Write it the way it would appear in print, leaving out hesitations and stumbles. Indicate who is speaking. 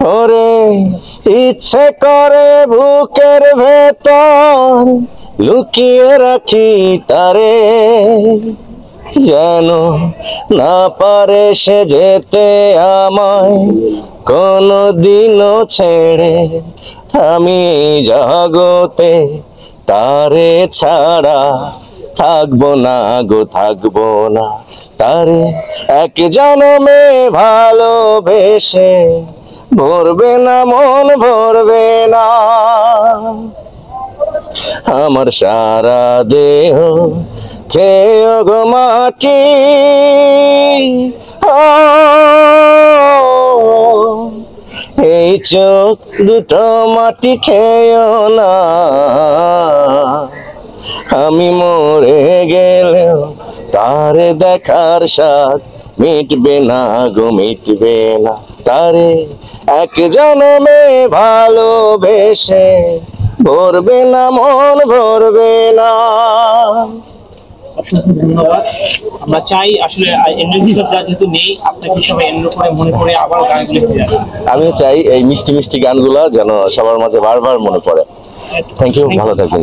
Speaker 1: ওরে ইচ্ছে করে বুকের ভেতর লুকিয়ে রাখি তারে, যেন না পারে সে যেতে আমায় কোনো দিনও ছেড়ে। আমি জগতে তারে ছাড়া থাকবো না গো, থাকবো না। তারে এক জনমে ভালোবেসে ভরবে না মন, ভরবে না। আমার সারা দেহ খেয়ে গো মাটি, এই চোখ দুটো মাটি খেয়েও না। আমি মরে গেলেও তারে দেখার স্বাদ মিটবে না গো, মিটবে না। তারে এক জনমে ভালোবেসে ভরবে না মন, ভরবে না।
Speaker 2: অসংখ্য ধন্যবাদ। আমরা চাই আসলে যেহেতু নেই, আপনাকে সবাই এন্ড্রো করে মনে করে আবার গানগুলো ফিরে আসে।
Speaker 1: আমি চাই এই মিষ্টি মিষ্টি গানগুলা যেন সবার মাঝে বারবার মনে পড়ে। থ্যাংক ইউ, ভালো থাকবেন।